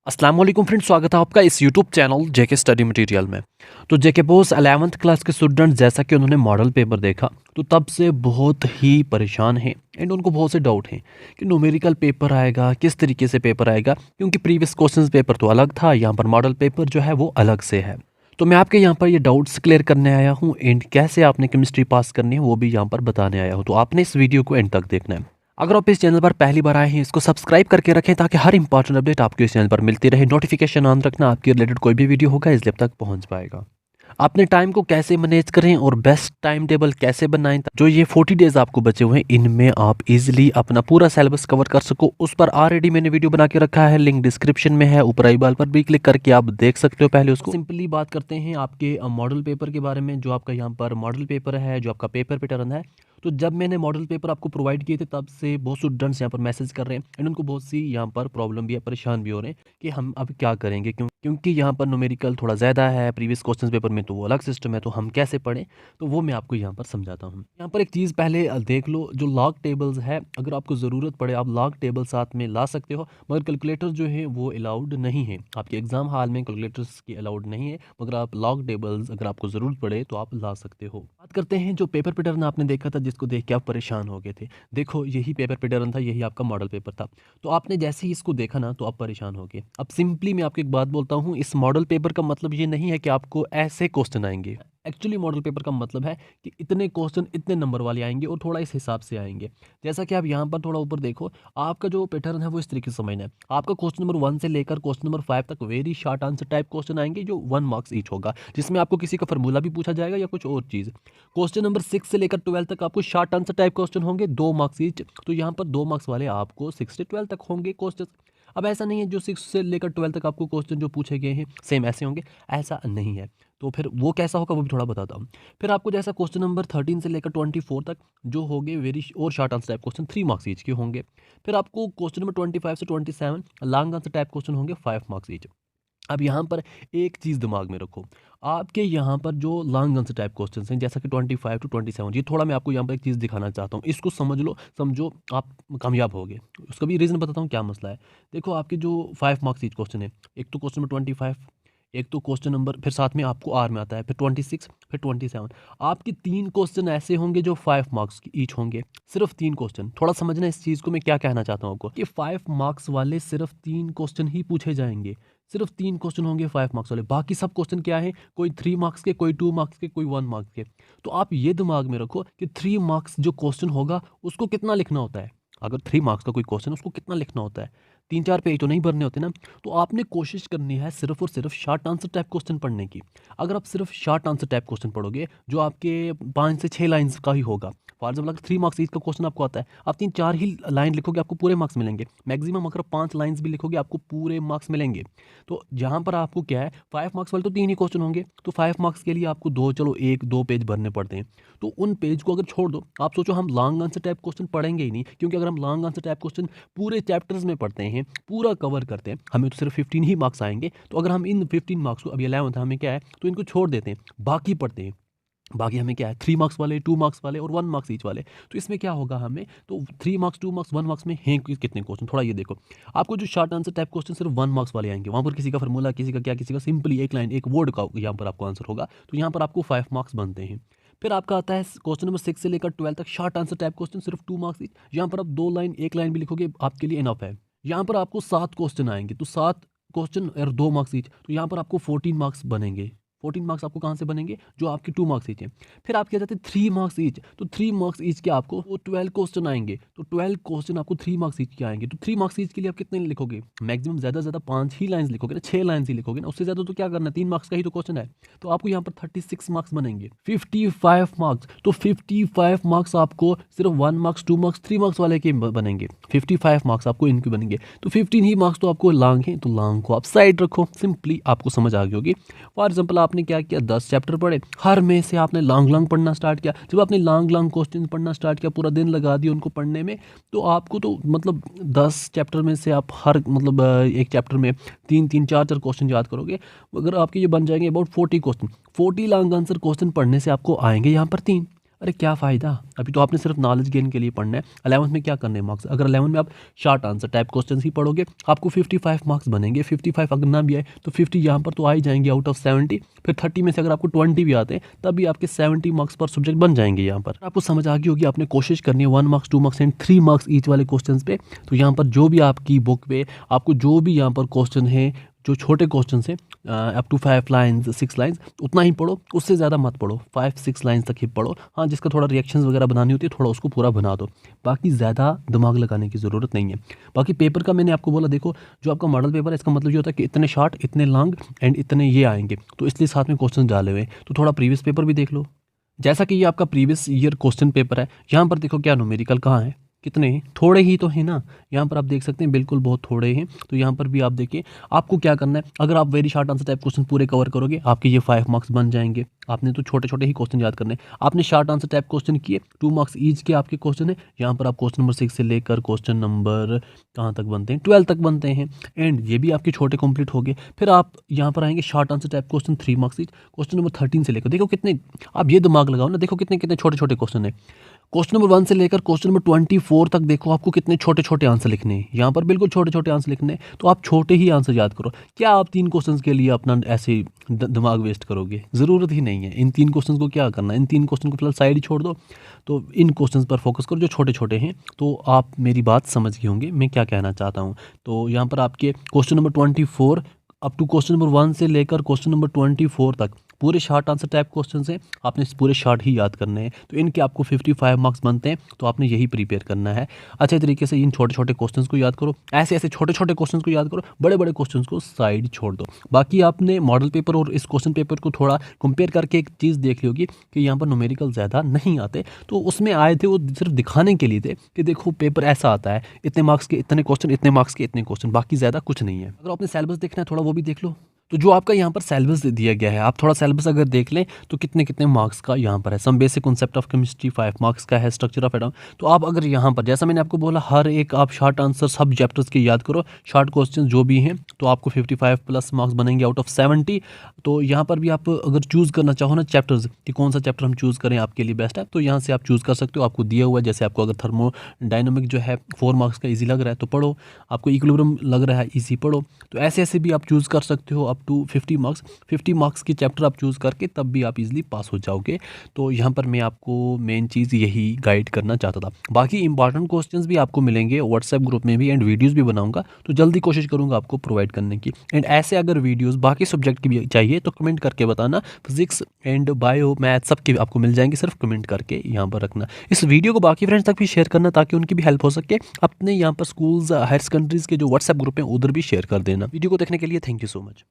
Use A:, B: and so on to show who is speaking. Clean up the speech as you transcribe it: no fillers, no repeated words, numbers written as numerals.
A: अस्सलाम वालेकुम फ्रेंड्स, स्वागत है आपका इस यूट्यूब चैनल जेके स्टडी मटेरियल में। तो जेके बोस 11th क्लास के स्टूडेंट जैसा कि उन्होंने मॉडल पेपर देखा तो तब से बहुत ही परेशान हैं एंड उनको बहुत से डाउट हैं कि न्यूमेरिकल पेपर आएगा, किस तरीके से पेपर आएगा, क्योंकि प्रीवियस क्वेश्चंस पेपर तो अलग था, यहाँ पर मॉडल पेपर जो है वो अलग से है। तो मैं आपके यहाँ पर ये डाउट्स क्लियर करने आया हूँ एंड कैसे आपने केमिस्ट्री पास करनी है वो भी यहाँ पर बताने आया हूँ। तो आपने इस वीडियो को एंड तक देखना है। अगर आप इस चैनल पर पहली बार आए हैं, इसको सब्सक्राइब करके रखें ताकि हर इंपॉर्टेंट अपडेट आपको इस चैनल पर मिलती रहे। नोटिफिकेशन ऑन रखना, आपके रिलेटेड कोई भी वीडियो होगा इसलिए अब तक पहुंच पाएगा। अपने टाइम को कैसे मैनेज करें और बेस्ट टाइम टेबल कैसे बनाएं, जो ये 40 डेज आपको बचे हुए हैं इनमें आप इजीली अपना पूरा सिलेबस कवर कर सको, उस पर ऑलरेडी मैंने वीडियो बना के रखा है, लिंक डिस्क्रिप्शन में है, ऊपर आई बाल पर भी क्लिक करके आप देख सकते हो। पहले उसको सिंपली बात करते हैं आपके मॉडल पेपर के बारे में। जो आपका यहाँ पर मॉडल पेपर है, जो आपका पेपर पैटर्न है, तो जब मैंने मॉडल पेपर आपको प्रोवाइड किए थे तब से बहुत स्टूडेंट्स यहाँ पर मैसेज कर रहे हैं एंड उनको बहुत सी यहाँ पर प्रॉब्लम भी है, परेशान भी हो रहे हैं कि हम अब क्या करेंगे, क्योंकि यहाँ पर न्यूमेरिकल थोड़ा ज़्यादा है, प्रीवियस क्वेश्चन पेपर में तो वो अलग सिस्टम है, तो हम कैसे पढ़ें, तो वो मैं आपको यहाँ पर समझाता हूँ। यहाँ पर एक चीज़ पहले देख लो, जो लॉग टेबल्स है, अगर आपको ज़रूरत पड़े आप लॉग टेबल साथ में ला सकते हो, मगर कैलकुलेटर जो है वो अलाउड नहीं है आपके एग्जाम हॉल में, कैलकुलेटर्स की अलाउड नहीं है, मगर आप लॉग टेबल्स अगर आपको ज़रूरत पड़े तो आप ला सकते हो। बात करते हैं जो पेपर पैटर्न आपने देखा था जिसको देख के आप परेशान हो गए थे। देखो यही पेपर पैटर्न था, यही आपका मॉडल पेपर था। तो आपने जैसे ही इसको देखा ना तो आप परेशान हो गए। अब सिंपली मैं आपको एक बात बोलता हूँ, इस मॉडल पेपर का मतलब ये नहीं है कि आपको ऐसे क्वेश्चन आएंगे। एक्चुअली मॉडल पेपर का मतलब है कि इतने क्वेश्चन इतने नंबर वाले आएंगे और थोड़ा इस हिसाब से आएंगे। जैसा कि आप यहाँ पर थोड़ा ऊपर देखो, आपका जो पैटर्न है वो इस तरीके से समझना है। आपका क्वेश्चन नंबर 1 से लेकर क्वेश्चन नंबर 5 तक very short answer type question आएंगे, जो 1 मार्क्स ईच होगा, जिसमें आपको किसी का फार्मूला भी पूछा जाएगा या कुछ और चीज़। क्वेश्चन नंबर 6 से लेकर 12 तक आपको शॉर्ट आंसर टाइप क्वेश्चन होंगे, 2 मार्क्स ईच। तो यहाँ पर 2 मार्क्स वाले आपको 6 से 12 तक होंगे क्वेश्चन। अब ऐसा नहीं है जो 6 से लेकर 12 तक आपको क्वेश्चन जो पूछे गए हैं सेम ऐसे होंगे, ऐसा नहीं है। तो फिर वो कैसा होगा वो भी थोड़ा बताता हूँ। फिर आपको जैसा क्वेश्चन नंबर 13 से लेकर 24 तक जो होंगे वेरी और short answer type question 3 marks each के होंगे। फिर आपको क्वेश्चन नंबर 25 से 27 लॉन्ग आंसर टाइप क्वेश्चन होंगे 5 मार्क्स ईच। अब यहाँ पर एक चीज़ दिमाग में रखो, आपके यहाँ पर जो लॉन्ग आंसर टाइप क्वेश्चन हैं जैसा कि 25 टू 27, ये थोड़ा मैं आपको यहाँ पर एक चीज़ दिखाना चाहता हूँ, इसको समझ लो, समझो, आप कामयाब होगे। उसका भी रीज़न बताता हूँ क्या मसला है। देखो आपके जो 5 मार्क्स ईच क्वेश्चन है, एक तो क्वेश्चन नंबर 25, एक तो क्वेश्चन नंबर, फिर साथ में आपको आर में आता है, फिर 26, फिर 27। आपके 3 क्वेश्चन ऐसे होंगे जो 5 मार्क्स की ईच होंगे, सिर्फ 3 क्वेश्चन। थोड़ा समझना इस चीज़ को, मैं क्या कहना चाहता हूँ आपको कि 5 मार्क्स वाले सिर्फ 3 क्वेश्चन ही पूछे जाएंगे, सिर्फ 3 क्वेश्चन होंगे 5 मार्क्स वाले। बाकी सब क्वेश्चन क्या है, कोई 3 मार्क्स के, कोई 2 मार्क्स के, कोई 1 मार्क्स के। तो आप ये दिमाग में रखो कि 3 मार्क्स जो क्वेश्चन होगा उसको कितना लिखना होता है। अगर 3 मार्क्स का कोई क्वेश्चन उसको कितना लिखना होता है, 3-4 पेज तो नहीं भरने होते ना। तो आपने कोशिश करनी है सिर्फ और सिर्फ शॉर्ट आंसर टाइप क्वेश्चन पढ़ने की। अगर आप सिर्फ शॉर्ट आंसर टाइप क्वेश्चन पढ़ोगे जो आपके 5 से 6 लाइन्स का ही होगा, फॉर एग्जाम्पल अगर 3 मार्क्स ईच का क्वेश्चन आपको आता है, आप 3-4 ही लाइन लिखोगे आपको पूरे मार्क्स मिलेंगे। मैक्सिमम अगर 5 लाइन्स भी लिखोगे आपको पूरे मार्क्स मिलेंगे। तो यहाँ पर आपको क्या है, 5 मार्क्स वाले तो 3 ही क्वेश्चन होंगे, तो 5 मार्क्स के लिए आपको 2, चलो 1-2 पेज भरने पड़ते हैं। तो उन पेज को अगर छोड़ दो, आप सोचो हम लॉन्ग आंसर टाइप क्वेश्चन पढ़ेंगे ही नहीं, क्योंकि अगर हम लॉन्ग आंसर टाइप क्वेश्चन पूरे चैप्टर्स में पढ़ते हैं, पूरा कवर करते हैं, हमें तो सिर्फ 15 ही मार्क्स आएंगे। तो अगर हम इन 15 मार्क्स को, अभी 11th हमें क्या है, तो इनको छोड़ देते हैं, बाकी पढ़ते हैं। बाकी हमें क्या है, 3 मार्क्स वाले, 2 मार्क्स वाले और 1 मार्क्स ईच वाले। तो इसमें क्या होगा हमें, तो 3 मार्क्स, 2 मार्क्स, 1 मार्क्स में हैं कितने क्वेश्चन, थोड़ा ये देखो। आपको जो शॉर्ट आंसर टाइप क्वेश्चन सिर्फ 1 मार्क्स वाले आएंगे, वहाँ पर किसी का फार्मूला, किसी का क्या, किसी का सिंपली एक लाइन, एक वर्ड का यहाँ पर आपको आंसर होगा, तो यहाँ पर आपको 5 मार्क्स बनते हैं। फिर आपका आता है क्वेश्चन नंबर 6 से लेकर 12 तक शॉर्ट आंसर टाइप क्वेश्चन सिर्फ 2 मार्क्स ईच। यहाँ पर आप 2 लाइन, 1 लाइन भी लिखोगे आपके लिए इनफ है। यहाँ पर आपको 7 क्वेश्चन आएंगे, तो 7 क्वेश्चन और 2 मार्क्स ईच, तो यहाँ पर आपको 14 मार्क्स बनेंगे। 14 मार्क्स आपको कहाँ से बनेंगे, जो आपके 2 मार्क्स ईच हैं। फिर आपके आ जाते हैं 3 मार्क्स ईच, तो 3 मार्क्स ईच के आपको वो 12 क्वेश्चन आएंगे, तो 12 क्वेश्चन आपको 3 मार्क्स ईच के आएंगे। तो 3 मार्क्स ईच के लिए आप कितने लिखोगे, मैक्सिमम ज़्यादा से ज़्यादा 5 ही लाइन्स लिखोगे ना, 6 लाइन्स ही लिखोगे ना, उससे ज़्यादा तो क्या करना है, 3 मार्क्स का ही तो क्वेश्चन है। तो आपको यहाँ पर 36 मार्क्स बनेंगे, 55 मार्क्स। तो 55 मार्क्स आपको सिर्फ 1 मार्क्स, 2 मार्क्स, 3 मार्क्स वाले के बनेंगे, 55 मार्क्स आपको इनके बनेंगे। तो 15 ही मार्क्स तो आपको लॉन्ग है, तो लॉन्ग को आप साइड रखो, सिंपली आपको समझ आ गई होगी। फॉर एग्जाम्पल आपने क्या किया, 10 चैप्टर पढ़े, हर में से आपने लॉन्ग पढ़ना स्टार्ट किया। जब आपने लॉन्ग क्वेश्चन पढ़ना स्टार्ट किया, पूरा दिन लगा दिया उनको पढ़ने में, तो आपको तो मतलब 10 चैप्टर में से आप हर मतलब एक चैप्टर में 3-3, 4-4 क्वेश्चन याद करोगे। अगर आपके ये बन जाएंगे about 40 question, 40 long answer question पढ़ने से आपको आएंगे यहाँ पर 3। अरे क्या फ़ायदा? अभी तो आपने सिर्फ नॉलेज गेन के लिए पढ़ना है। 11th में क्या करने हैं मार्क्स? अगर 11th में आप शॉर्ट आंसर टाइप क्वेश्चंस ही पढ़ोगे, आपको 55 मार्क्स बनेंगे। 55 अगर ना भी आए तो 50 यहाँ पर तो आ ही जाएंगे आउट ऑफ 70। फिर 30 में से अगर आपको 20 भी आते हैं तब भी आपके 70 मार्क्स पर सब्जेक्ट बन जाएंगे यहाँ पर। आपको समझ आ गई होगी, आपने कोशिश करनी है 1 marks 2 marks and 3 marks each वाले क्वेश्चन पे। तो यहाँ पर जो भी आपकी बुक पे आपको जो भी यहाँ पर क्वेश्चन है, जो छोटे क्वेश्चन हैं अप टू 5 लाइन्स 6 लाइन्स, उतना ही पढ़ो, उससे ज़्यादा मत पढ़ो। 5-6 लाइन्स तक ही पढ़ो। हाँ, जिसका थोड़ा रिएक्शंस वगैरह बनानी होती है थोड़ा उसको पूरा बना दो, बाकी ज़्यादा दिमाग लगाने की ज़रूरत नहीं है। बाकी पेपर का मैंने आपको बोला, देखो जो आपका मॉडल पेपर है इसका मतलब ये होता है कि इतने शॉर्ट, इतने लॉन्ग एंड इतने ये आएंगे, तो इसलिए साथ में क्वेश्चन डाले हुए हैं। तो थोड़ा प्रीवियस पेपर भी देख लो। जैसा कि ये आपका प्रीवियस ईयर क्वेश्चन पेपर है, यहाँ पर देखो क्या न्यूमेरिकल कहाँ है, कितने हैं, थोड़े ही तो है ना। यहाँ पर आप देख सकते हैं बिल्कुल बहुत थोड़े हैं। तो यहाँ पर भी आप देखिए आपको क्या करना है। अगर आप very short answer type question पूरे कवर करोगे आपके ये 5 मार्क्स बन जाएंगे। आपने तो छोटे छोटे ही क्वेश्चन याद करने हैं। आपने शॉर्ट आंसर टाइप क्वेश्चन किए, 2 मार्क्स ईच के आपके क्वेश्चन है। यहाँ पर आप क्वेश्चन नंबर 6 से लेकर क्वेश्चन नंबर कहाँ तक बनते हैं, 12 तक बनते हैं। एंड ये भी आपके छोटे कंप्लीट हो गए। फिर आप यहाँ पर आएंगे short answer type question 3 marks each, question number 13 से लेकर, देखो कितने, आप ये दिमाग लगाओ ना, देखो कितने कितने छोटे छोटे क्वेश्चन है। क्वेश्चन नंबर 1 से लेकर क्वेश्चन नंबर 24 तक देखो आपको कितने छोटे छोटे आंसर लिखने हैं। यहाँ पर बिल्कुल छोटे छोटे आंसर लिखने हैं, तो आप छोटे ही आंसर याद करो। क्या आप 3 क्वेश्चंस के लिए अपना ऐसे दिमाग वेस्ट करोगे? ज़रूरत ही नहीं है। इन 3 क्वेश्चंस को क्या करना है, इन 3 क्वेश्चन को फिलहाल साइड ही छोड़ दो। तो इन क्वेश्चंस पर फोकस करो जो छोटे छोटे हैं। तो आप मेरी बात समझ गए होंगे मैं क्या कहना चाहता हूँ। तो यहाँ पर आपके question number 24 up to question number 1 से लेकर क्वेश्चन नंबर 24 तक पूरे शॉर्ट आंसर टाइप क्वेश्चन हैं। आपने पूरे शॉर्ट ही याद करने हैं, तो इनके आपको 55 मार्क्स बनते हैं। तो आपने यही प्रिपेयर करना है अच्छे तरीके से। इन छोटे छोटे क्वेश्चंस को याद करो, ऐसे ऐसे छोटे छोटे क्वेश्चंस को याद करो, बड़े बड़े क्वेश्चंस को साइड छोड़ दो। बाकी आपने मॉडल पेपर और इस क्वेश्चन पेपर को थोड़ा कंपेयर करके एक चीज़ देख ली होगी कि यहाँ पर न्यूमेरिकल ज़्यादा नहीं आते। तो उसमें आए थे वो सिर्फ दिखाने के लिए थे कि देखो पेपर ऐसा आता है, इतने मार्क्स के इतने क्वेश्चन, इतने मार्क्स के इतने क्वेश्चन, बाकी ज़्यादा कुछ नहीं है। अगर आपने सिलेबस देखना है थोड़ा वो भी देख लो। तो जो आपका यहाँ पर सिलेबस दिया गया है, आप थोड़ा सिलेबस अगर देख लें तो कितने कितने मार्क्स का यहाँ पर है। Some basic concept of chemistry 5 marks का है, स्ट्रक्चर ऑफ एटम। तो आप अगर यहाँ पर जैसा मैंने आपको बोला हर एक आप शॉर्ट आंसर सब चैप्टर्स के याद करो, शॉर्ट क्वेश्चन जो भी हैं, तो आपको 55 प्लस मार्क्स बनेंगे आउट ऑफ 70। तो यहाँ पर भी आप अगर चूज़ करना चाहो ना चैप्टर्स कि कौन सा चैप्टर हम चूज़ करें आपके लिए बेस्ट है, तो यहाँ से आप चूज़ कर सकते हो। आपको दिया हुआ है, जैसे आपको अगर थर्मोडायनामिक जो है 4 मार्क्स का ईजी लग रहा है तो पढ़ो, आपको इक्विलिब्रियम लग रहा है ईजी पढ़ो। तो ऐसे ऐसे भी आप चूज़ कर सकते हो अप टू 50 मार्क्स के चैप्टर आप चूज़ करके तब भी आप इजीली पास हो जाओगे। तो यहाँ पर मैं आपको मेन चीज़ यही गाइड करना चाहता था। बाकी इंपॉर्टेंट क्वेश्चंस भी आपको मिलेंगे व्हाट्सएप ग्रुप में भी, एंड वीडियोस भी बनाऊंगा, तो जल्दी कोशिश करूंगा आपको प्रोवाइड करने की। एंड ऐसे अगर वीडियोस बाकी सब्जेक्ट की भी चाहिए तो कमेंट करके बताना। फिजिक्स एंड बायो मैथ सब के आपको मिल जाएंगे, सिर्फ कमेंट करके यहाँ पर रखना। इस वीडियो को बाकी फ्रेंड्स तक भी शेयर करना ताकि उनकी भी हेल्प हो सके। अपने यहाँ पर स्कूल्स हायर सेकेंडरीज़ के जो व्हाट्सएप ग्रुप हैं उधर भी शेयर कर देना। वीडियो को देखने के लिए थैंक यू सो मच।